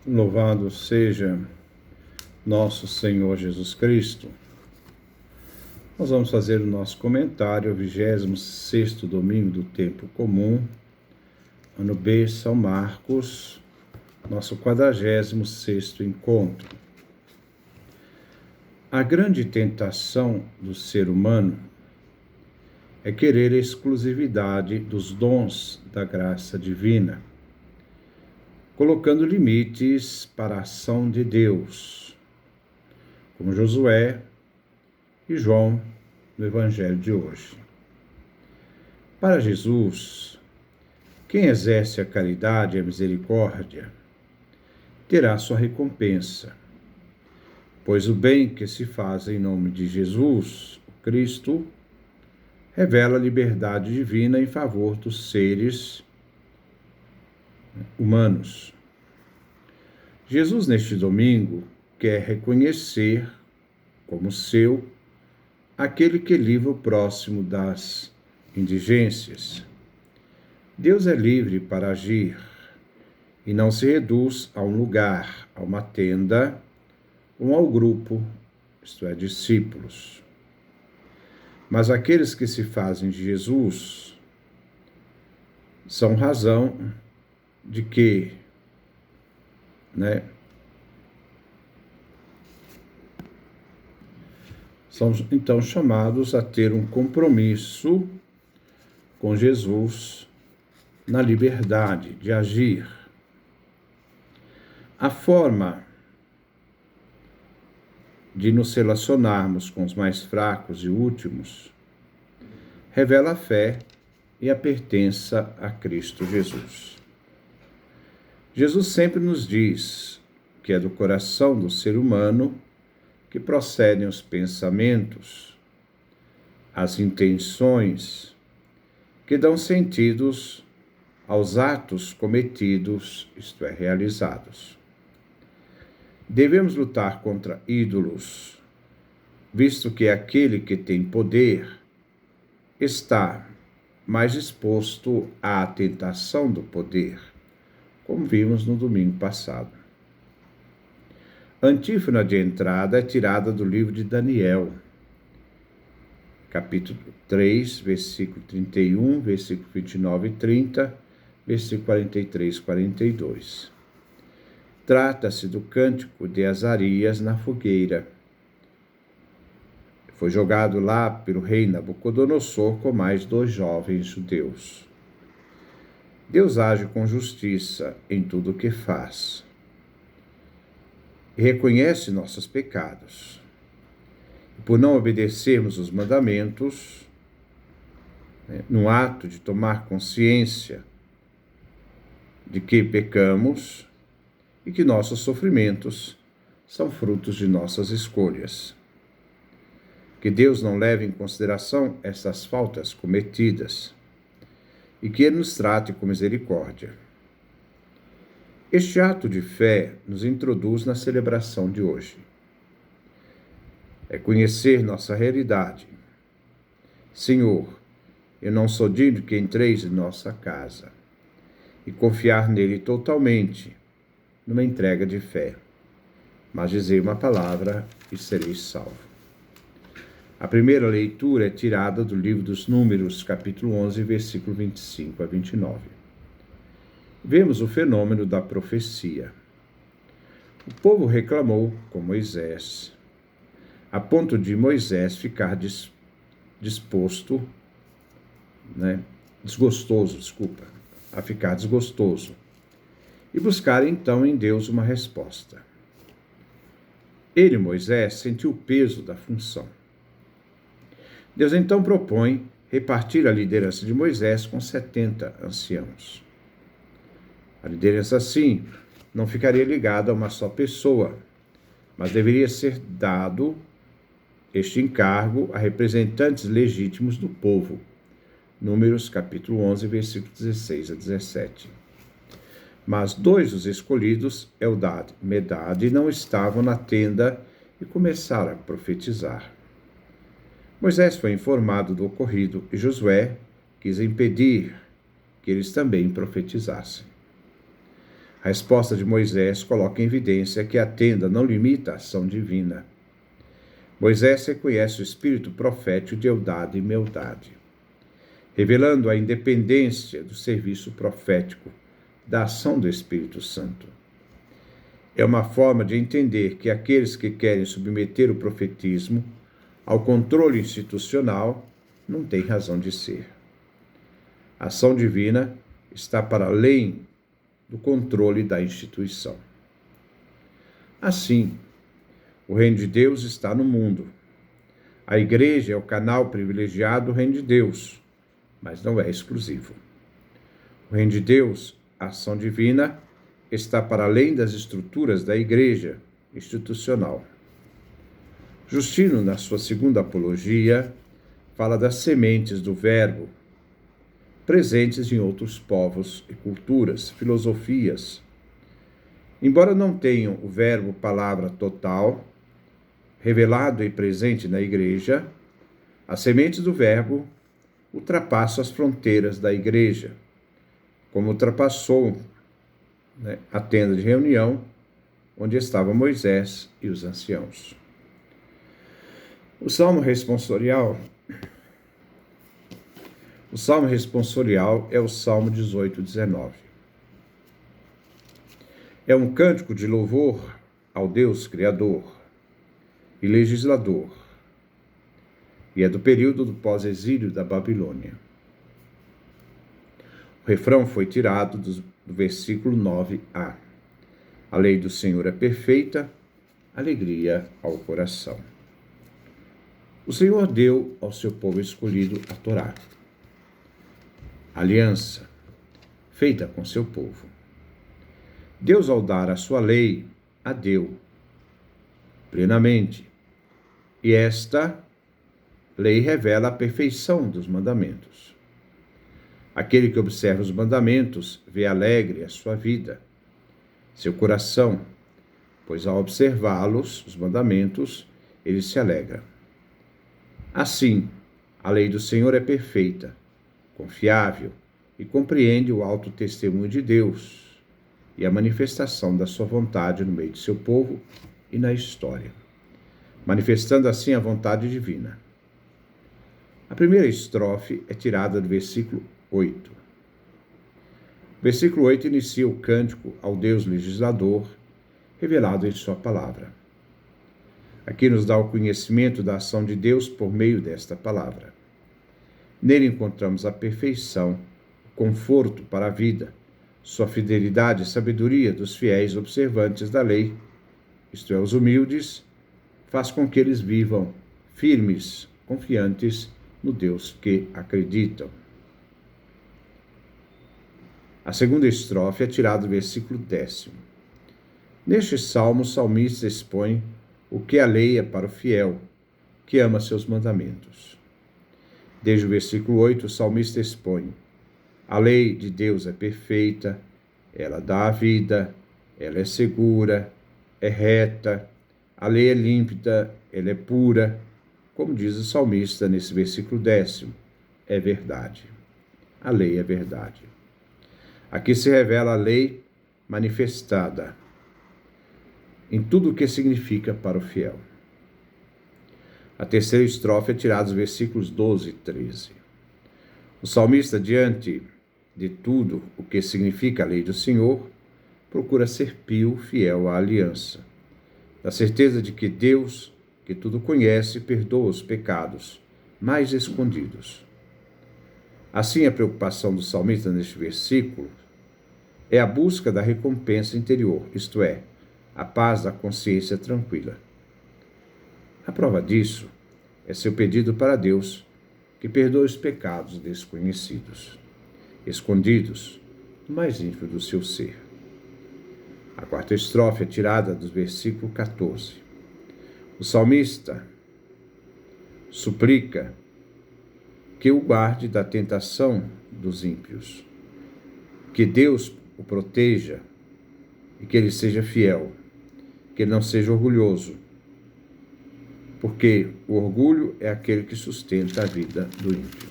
Louvado seja nosso Senhor Jesus Cristo. Nós vamos fazer o nosso comentário ao 26º domingo do tempo comum, ano B, São Marcos, nosso 46º encontro. A grande tentação do ser humano é querer a exclusividade dos dons da graça divina, colocando limites para a ação de Deus, como Josué e João no Evangelho de hoje. Para Jesus, quem exerce a caridade e a misericórdia terá sua recompensa, pois o bem que se faz em nome de Jesus, o Cristo, revela a liberdade divina em favor dos seres humanos. Jesus, neste domingo, quer reconhecer como seu aquele que livra o próximo das indigências. Deus é livre para agir e não se reduz a um lugar, a uma tenda ou ao grupo, isto é, discípulos. Mas aqueles que se fazem de Jesus são razão de que, são então chamados a ter um compromisso com Jesus na liberdade de agir. A forma de nos relacionarmos com os mais fracos e últimos revela a fé e a pertença a Cristo Jesus. Jesus sempre nos diz que é do coração do ser humano que procedem os pensamentos, as intenções, que dão sentidos aos atos cometidos, isto é, realizados. Devemos lutar contra ídolos, visto que aquele que tem poder está mais exposto à tentação do poder, como vimos no domingo passado. A antífona de entrada é tirada do livro de Daniel, capítulo 3, versículo 31, versículo 29 e 30, versículo 43 e 42. Trata-se do cântico de Azarias na fogueira. Foi jogado lá pelo rei Nabucodonosor com mais 2 jovens judeus. Deus age com justiça em tudo o que faz e reconhece nossos pecados. Por não obedecermos os mandamentos, no ato de tomar consciência de que pecamos e que nossos sofrimentos são frutos de nossas escolhas. Que Deus não leve em consideração essas faltas cometidas e que Ele nos trate com misericórdia. Este ato de fé nos introduz na celebração de hoje. É conhecer nossa realidade. Senhor, eu não sou digno que entreis em nossa casa, e confiar nele totalmente, numa entrega de fé. Mas dizei uma palavra e sereis salvo. A primeira leitura é tirada do livro dos Números, capítulo 11, versículo 25 a 29. Vemos o fenômeno da profecia. O povo reclamou com Moisés, a ponto de Moisés ficar desgostoso, e buscar então em Deus uma resposta. Ele, Moisés, sentiu o peso da função. Deus então propõe repartir a liderança de Moisés com 70 anciãos. A liderança, assim, não ficaria ligada a uma só pessoa, mas deveria ser dado este encargo a representantes legítimos do povo. Números capítulo 11, versículos 16 a 17. Mas 2 dos escolhidos, Eldad e Medad, não estavam na tenda e começaram a profetizar. Moisés foi informado do ocorrido e Josué quis impedir que eles também profetizassem. A resposta de Moisés coloca em evidência que a tenda não limita a ação divina. Moisés reconhece o espírito profético de Eldade e Meldade, revelando a independência do serviço profético da ação do Espírito Santo. É uma forma de entender que aqueles que querem submeter o profetismo ao controle institucional não têm razão de ser. A ação divina está para além do controle da instituição. Assim, o reino de Deus está no mundo. A igreja é o canal privilegiado do reino de Deus, mas não é exclusivo. O reino de Deus, a ação divina, está para além das estruturas da igreja institucional. Justino, na sua segunda apologia, fala das sementes do verbo, presentes em outros povos e culturas, filosofias. Embora não tenham o verbo palavra total, revelado e presente na igreja, as sementes do verbo ultrapassam as fronteiras da igreja, como ultrapassou a tenda de reunião, onde estava Moisés e os anciãos. O salmo responsorial é o Salmo 18, 19. É um cântico de louvor ao Deus Criador e legislador, e é do período do pós-exílio da Babilônia. O refrão foi tirado do versículo 9a. A lei do Senhor é perfeita, alegria ao coração. O Senhor deu ao seu povo escolhido a Torá, aliança feita com seu povo. Deus, ao dar a sua lei, a deu plenamente, e esta lei revela a perfeição dos mandamentos. Aquele que observa os mandamentos vê alegre a sua vida, seu coração, pois ao observá-los, os mandamentos, ele se alegra. Assim, a lei do Senhor é perfeita, confiável e compreende o alto testemunho de Deus e a manifestação da sua vontade no meio de seu povo e na história, manifestando assim a vontade divina. A primeira estrofe é tirada do versículo 8. O versículo 8 inicia o cântico ao Deus legislador, revelado em sua palavra. Aqui nos dá o conhecimento da ação de Deus por meio desta palavra. Nele encontramos a perfeição, o conforto para a vida, sua fidelidade e sabedoria dos fiéis observantes da lei, isto é, os humildes, faz com que eles vivam firmes, confiantes no Deus que acreditam. A segunda estrofe é tirada do versículo 10. Neste salmo, o salmista expõe o que a lei é para o fiel, que ama seus mandamentos. Desde o versículo 8, o salmista expõe: a lei de Deus é perfeita, ela dá a vida, ela é segura, é reta, a lei é límpida, ela é pura. Como diz o salmista nesse versículo 10, é verdade. A lei é verdade. Aqui se revela a lei manifestada em tudo o que significa para o fiel. A terceira estrofe é tirada dos versículos 12 e 13. O salmista, diante de tudo o que significa a lei do Senhor, procura ser pio, fiel à aliança, da certeza de que Deus, que tudo conhece, perdoa os pecados mais escondidos. Assim, a preocupação do salmista neste versículo é a busca da recompensa interior, isto é, a paz da consciência tranquila. A prova disso é seu pedido para Deus, que perdoe os pecados desconhecidos, escondidos no mais íntimo do seu ser. A quarta estrofe é tirada do versículo 14. O salmista suplica que o guarde da tentação dos ímpios, que Deus o proteja e que ele seja fiel, que ele não seja orgulhoso, porque o orgulho é aquele que sustenta a vida do ímpio.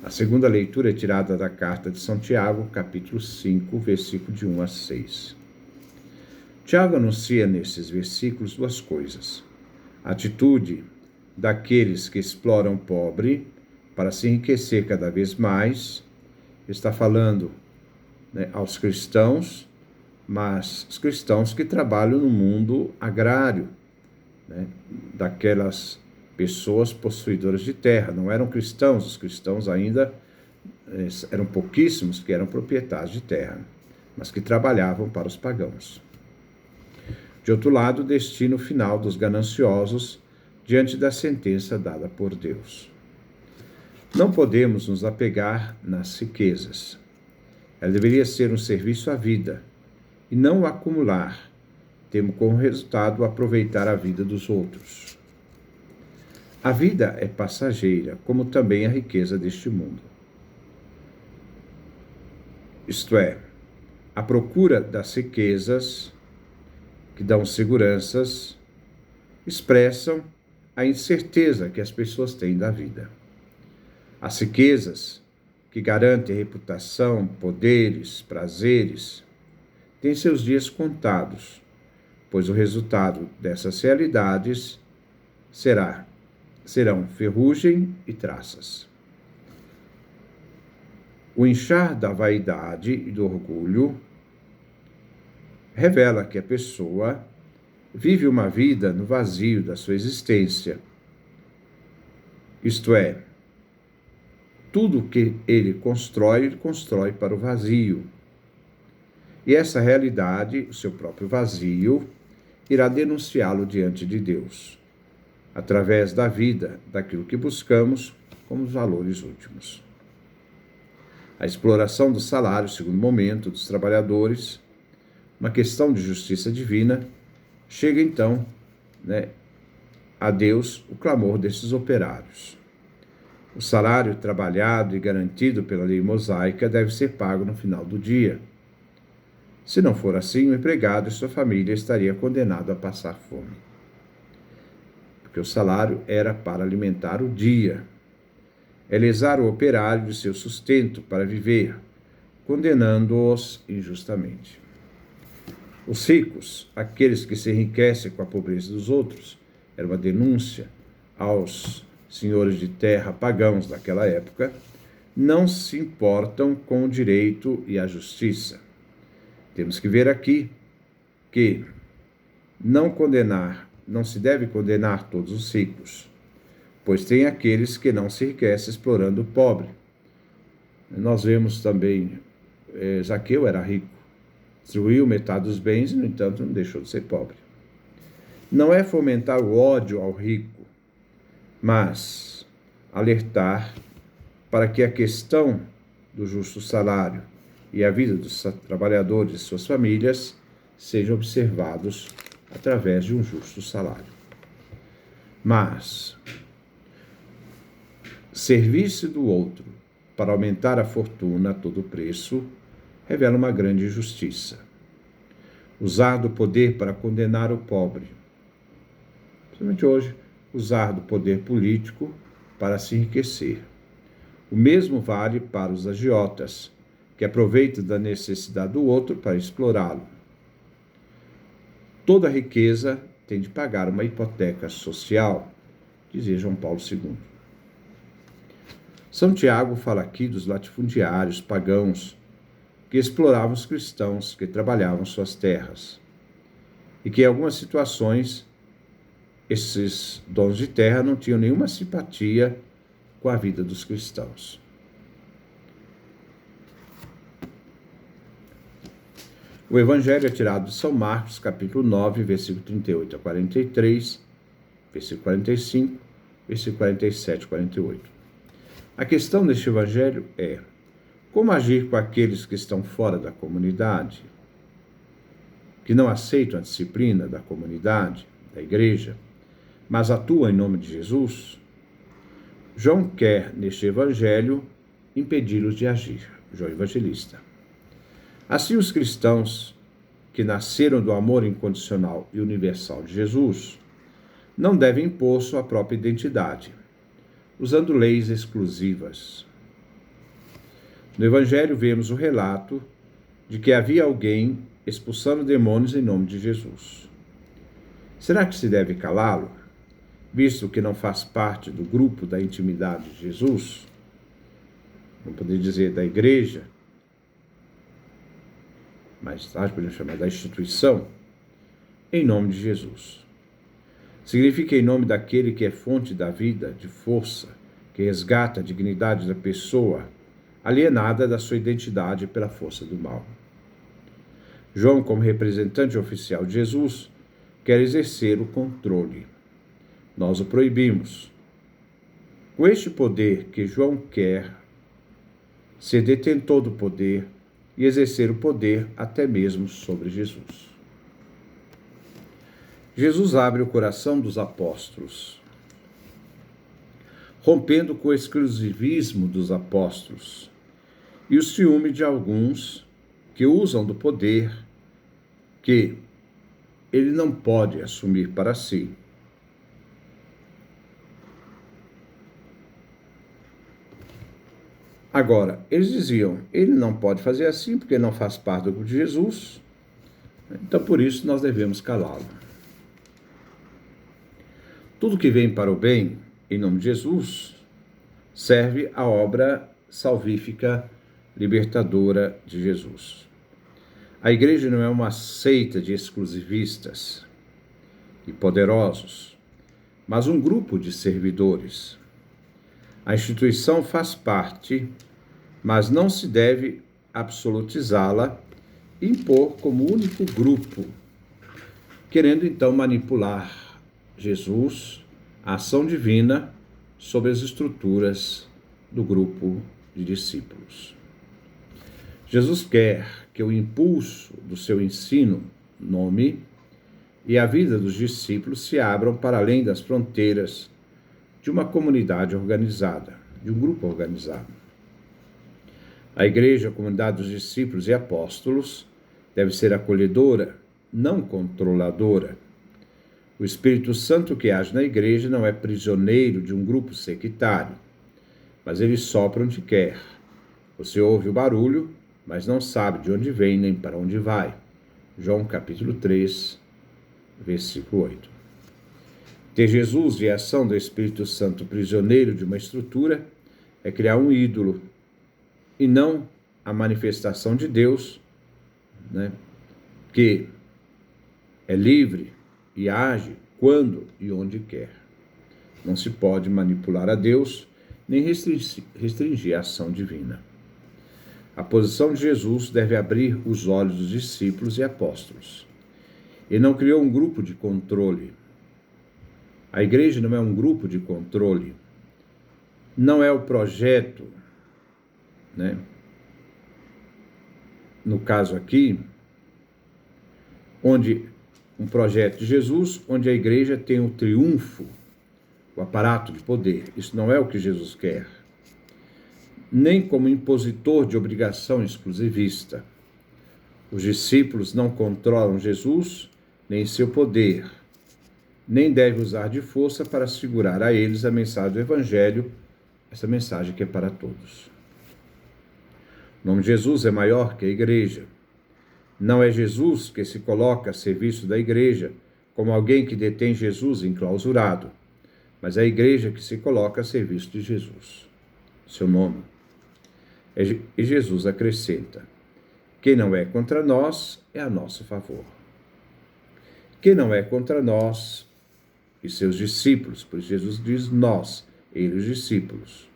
A segunda leitura é tirada da carta de São Tiago, capítulo 5, versículo de 1 a 6. Tiago anuncia nesses versículos duas coisas: a atitude daqueles que exploram o pobre para se enriquecer cada vez mais. Está falando, aos cristãos, mas os cristãos que trabalham no mundo agrário, daquelas pessoas possuidoras de terra. Não eram cristãos, os cristãos ainda eram pouquíssimos que eram proprietários de terra, mas que trabalhavam para os pagãos. De outro lado, o destino final dos gananciosos diante da sentença dada por Deus. Não podemos nos apegar nas riquezas. Ela deveria ser um serviço à vida e não o acumular, tendo como resultado aproveitar a vida dos outros. A vida é passageira, como também a riqueza deste mundo. Isto é, a procura das riquezas que dão seguranças expressam a incerteza que as pessoas têm da vida. As riquezas que garantem reputação, poderes, prazeres, têm seus dias contados, pois o resultado dessas realidades serão ferrugem e traças. O inchar da vaidade e do orgulho revela que a pessoa vive uma vida no vazio da sua existência. Isto é, tudo que ele constrói para o vazio. E essa realidade, o seu próprio vazio, irá denunciá-lo diante de Deus, através da vida, daquilo que buscamos como os valores últimos. A exploração do salário, segundo momento, dos trabalhadores, uma questão de justiça divina, chega então, a Deus o clamor desses operários. O salário trabalhado e garantido pela lei mosaica deve ser pago no final do dia. Se não for assim, o empregado e sua família estaria condenado a passar fome. Porque o salário era para alimentar o dia. É lesar o operário de seu sustento para viver, condenando-os injustamente. Os ricos, aqueles que se enriquecem com a pobreza dos outros, era uma denúncia aos senhores de terra pagãos daquela época, não se importam com o direito e a justiça. Temos que ver aqui que não se deve condenar todos os ricos, pois tem aqueles que não se enriquecem explorando o pobre. Nós vemos também, Zaqueu era rico, destruiu metade dos bens e, no entanto, não deixou de ser pobre. Não é fomentar o ódio ao rico, mas alertar para que a questão do justo salário e a vida dos trabalhadores e suas famílias sejam observados através de um justo salário. Mas servir-se do outro para aumentar a fortuna a todo preço revela uma grande injustiça. Usar do poder para condenar o pobre. Principalmente hoje, usar do poder político para se enriquecer. O mesmo vale para os agiotas, que aproveitam da necessidade do outro para explorá-lo. Toda riqueza tem de pagar uma hipoteca social, dizia João Paulo II. São Tiago fala aqui dos latifundiários pagãos que exploravam os cristãos que trabalhavam suas terras e que em algumas situações esses donos de terra não tinham nenhuma simpatia com a vida dos cristãos. O Evangelho é tirado de São Marcos, capítulo 9, versículo 38 a 43, versículo 45, versículo 47 e 48. A questão deste Evangelho é: como agir com aqueles que estão fora da comunidade, que não aceitam a disciplina da comunidade, da igreja, mas atuam em nome de Jesus? João quer, neste Evangelho, impedi-los de agir. João Evangelista. Assim, os cristãos que nasceram do amor incondicional e universal de Jesus não devem impor sua própria identidade, usando leis exclusivas. No Evangelho vemos o relato de que havia alguém expulsando demônios em nome de Jesus. Será que se deve calá-lo, visto que não faz parte do grupo da intimidade de Jesus? Não poder dizer da igreja, mais tarde podemos chamar da instituição, em nome de Jesus. Significa em nome daquele que é fonte da vida, de força, que resgata a dignidade da pessoa, alienada da sua identidade pela força do mal. João, como representante oficial de Jesus, quer exercer o controle. Nós o proibimos. Com este poder que João quer ser detentor do poder e exercer o poder até mesmo sobre Jesus. Jesus abre o coração dos apóstolos, rompendo com o exclusivismo dos apóstolos e o ciúme de alguns que usam do poder que ele não pode assumir para si. Agora, eles diziam, ele não pode fazer assim porque não faz parte do grupo de Jesus, então por isso nós devemos calá-lo. Tudo que vem para o bem, em nome de Jesus, serve à obra salvífica libertadora de Jesus. A igreja não é uma seita de exclusivistas e poderosos, mas um grupo de servidores. A instituição faz parte, mas não se deve absolutizá-la e impor como único grupo, querendo então manipular Jesus, a ação divina, sobre as estruturas do grupo de discípulos. Jesus quer que o impulso do seu ensino, nome e a vida dos discípulos se abram para além das fronteiras de uma comunidade organizada, de um grupo organizado. A igreja, a comunidade dos discípulos e apóstolos, deve ser acolhedora, não controladora. O Espírito Santo que age na igreja não é prisioneiro de um grupo sectário, mas ele sopra onde quer. Você ouve o barulho, mas não sabe de onde vem nem para onde vai. João capítulo 3, versículo 8. Ter Jesus e a ação do Espírito Santo prisioneiro de uma estrutura é criar um ídolo e não a manifestação de Deus, que é livre e age quando e onde quer. Não se pode manipular a Deus nem restringir a ação divina. A posição de Jesus deve abrir os olhos dos discípulos e apóstolos. Ele não criou um grupo de controle. A igreja não é um grupo de controle. Não é o projeto, no caso aqui, onde um projeto de Jesus, onde a igreja tem o triunfo, o aparato de poder. Isso não é o que Jesus quer. Nem como impositor de obrigação exclusivista. Os discípulos não controlam Jesus, nem seu poder, nem devem usar de força para segurar a eles a mensagem do Evangelho, essa mensagem que é para todos. O nome de Jesus é maior que a igreja. Não é Jesus que se coloca a serviço da igreja como alguém que detém Jesus enclausurado, mas é a igreja que se coloca a serviço de Jesus. Seu nome. E Jesus acrescenta: quem não é contra nós é a nosso favor. Quem não é contra nós e seus discípulos, pois Jesus diz nós, ele os discípulos,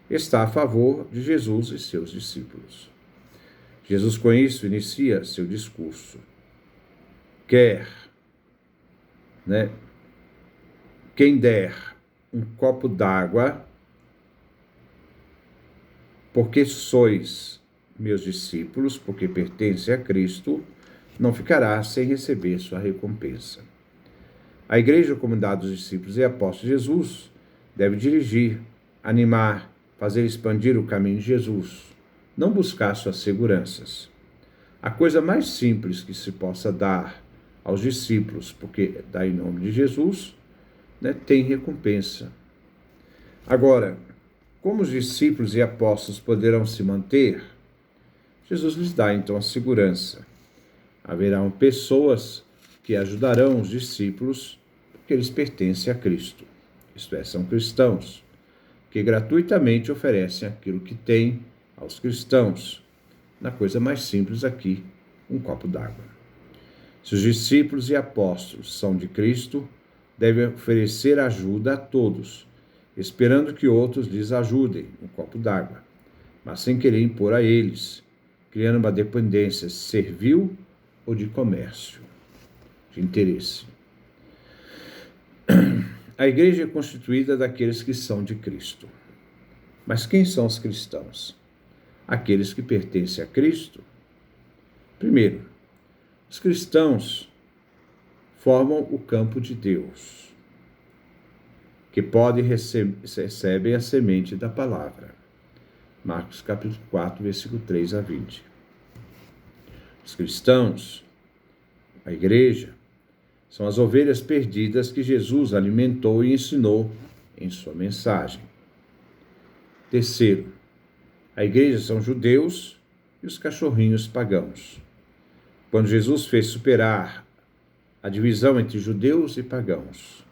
está a favor de Jesus e seus discípulos. Jesus com isso inicia seu discurso. Quem der um copo d'água, porque sois meus discípulos, porque pertencem a Cristo, não ficará sem receber sua recompensa. A igreja, a comunidade dos discípulos e apóstolos de Jesus, deve dirigir, animar, fazer expandir o caminho de Jesus, não buscar suas seguranças. A coisa mais simples que se possa dar aos discípulos, porque dá em nome de Jesus, tem recompensa. Agora, como os discípulos e apóstolos poderão se manter? Jesus lhes dá então a segurança. Haverão pessoas que ajudarão os discípulos porque eles pertencem a Cristo. Isto é, são cristãos, que gratuitamente oferecem aquilo que têm aos cristãos. Na coisa mais simples aqui, um copo d'água. Se os discípulos e apóstolos são de Cristo, devem oferecer ajuda a todos, esperando que outros lhes ajudem, um copo d'água, mas sem querer impor a eles, criando uma dependência servil ou de comércio, de interesse. A igreja é constituída daqueles que são de Cristo. Mas quem são os cristãos? Aqueles que pertencem a Cristo. Primeiro, os cristãos formam o campo de Deus, que recebem a semente da palavra. Marcos capítulo 4, versículo 3 a 20. Os cristãos, a igreja, são as ovelhas perdidas que Jesus alimentou e ensinou em sua mensagem. Terceiro, a igreja são judeus e os cachorrinhos pagãos. Quando Jesus fez superar a divisão entre judeus e pagãos,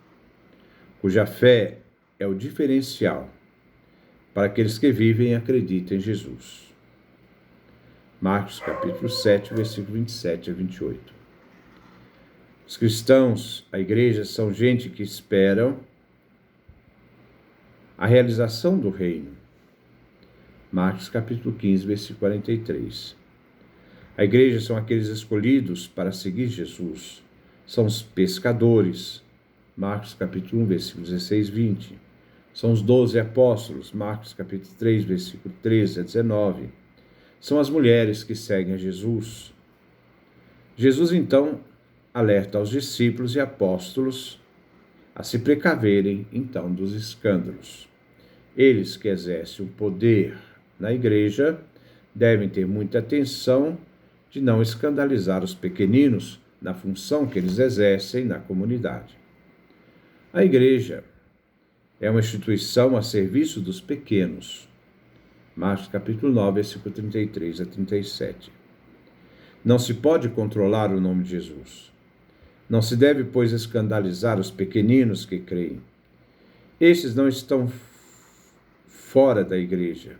cuja fé é o diferencial para aqueles que vivem e acreditam em Jesus. Marcos capítulo 7, versículo 27 a 28. Os cristãos, a igreja, são gente que esperam a realização do reino. Marcos capítulo 15, versículo 43. A igreja são aqueles escolhidos para seguir Jesus. São os pescadores. Marcos capítulo 1, versículo 16 e 20. São os 12 apóstolos. Marcos capítulo 3, versículo 13 a 19. São as mulheres que seguem a Jesus. Jesus, então, alerta aos discípulos e apóstolos a se precaverem, então, dos escândalos. Eles que exercem o poder na igreja devem ter muita atenção de não escandalizar os pequeninos na função que eles exercem na comunidade. A igreja é uma instituição a serviço dos pequenos. Marcos capítulo 9, versículo 33 a 37. Não se pode controlar o nome de Jesus. Não se deve, pois, escandalizar os pequeninos que creem. Estes não estão fora da igreja,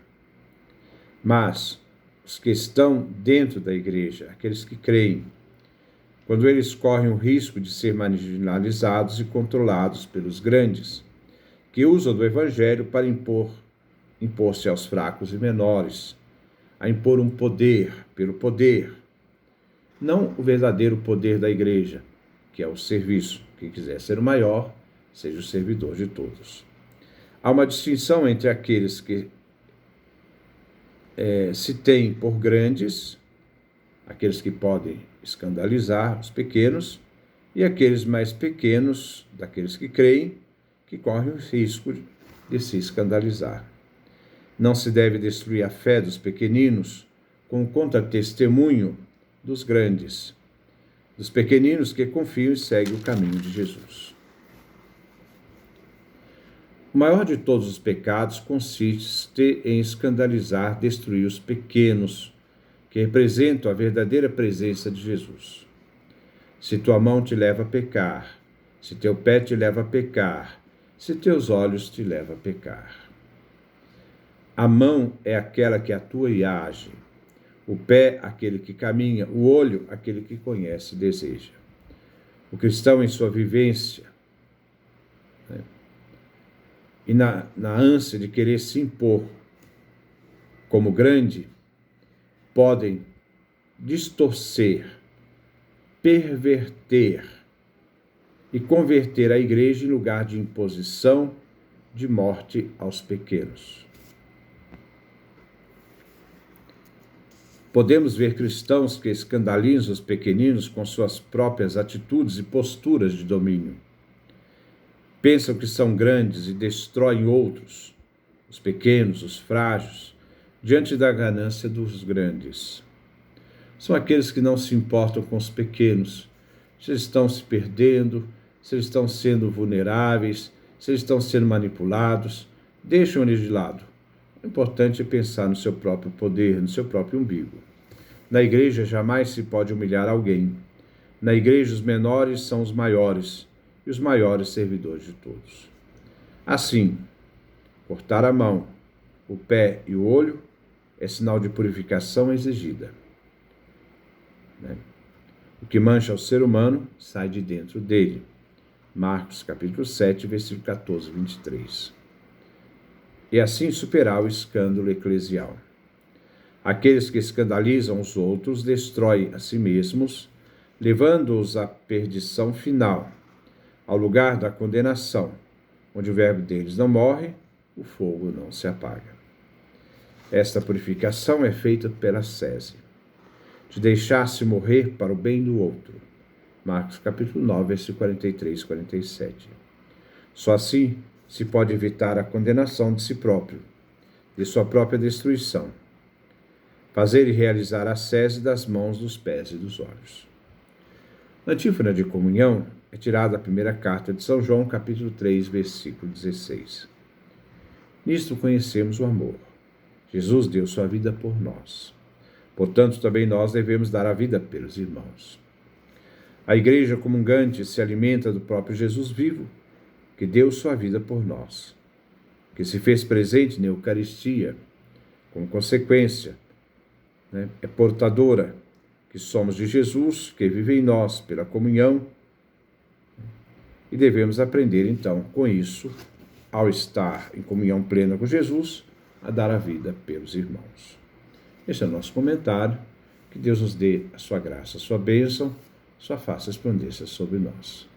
mas os que estão dentro da igreja, aqueles que creem, quando eles correm o risco de ser marginalizados e controlados pelos grandes, que usam do evangelho para impor-se aos fracos e menores, a impor um poder pelo poder, não o verdadeiro poder da igreja, que é o serviço. Quem quiser ser o maior, seja o servidor de todos. Há uma distinção entre aqueles que se têm por grandes, aqueles que podem escandalizar os pequenos, e aqueles mais pequenos, daqueles que creem, que correm o risco de se escandalizar. Não se deve destruir a fé dos pequeninos com o contra-testemunho dos grandes, dos pequeninos que confiam e seguem o caminho de Jesus. O maior de todos os pecados consiste em escandalizar, destruir os pequenos, que representam a verdadeira presença de Jesus. Se tua mão te leva a pecar, se teu pé te leva a pecar, se teus olhos te levam a pecar. A mão é aquela que atua e age, o pé, aquele que caminha, o olho, aquele que conhece e deseja. O cristão, em sua vivência, e na ânsia de querer se impor como grande, podem distorcer, perverter e converter a igreja em lugar de imposição, de morte aos pequenos. Podemos ver cristãos que escandalizam os pequeninos com suas próprias atitudes e posturas de domínio. Pensam que são grandes e destroem outros, os pequenos, os frágeis, diante da ganância dos grandes. São aqueles que não se importam com os pequenos, se eles estão se perdendo, se eles estão sendo vulneráveis, se eles estão sendo manipulados, deixam eles de lado, O importante é pensar no seu próprio poder, no seu próprio umbigo. Na igreja jamais se pode humilhar alguém. Na igreja os menores são os maiores e os maiores servidores de todos. Assim, cortar a mão, o pé e o olho é sinal de purificação exigida. O que mancha o ser humano sai de dentro dele. Marcos capítulo 7, versículo 14, 23. E assim superar o escândalo eclesial. Aqueles que escandalizam os outros destroem a si mesmos, levando-os à perdição final, ao lugar da condenação, onde o verbo deles não morre, o fogo não se apaga. Esta purificação é feita pela sese, de deixar-se morrer para o bem do outro. Marcos capítulo 9, versículo 43 e 47. Só assim se pode evitar a condenação de si próprio, de sua própria destruição. Fazer e realizar a sese das mãos, dos pés e dos olhos. A antífona de comunhão é tirada da primeira carta de São João, capítulo 3, versículo 16. Nisto conhecemos o amor. Jesus deu sua vida por nós. Portanto, também nós devemos dar a vida pelos irmãos. A igreja comungante se alimenta do próprio Jesus vivo, que deu sua vida por nós, que se fez presente na Eucaristia. Como consequência, é portadora que somos de Jesus, que vive em nós pela comunhão, e devemos aprender, então, com isso, ao estar em comunhão plena com Jesus, a dar a vida pelos irmãos. Esse é o nosso comentário. Que Deus nos dê a sua graça, a sua bênção, sua face resplandeça sobre nós.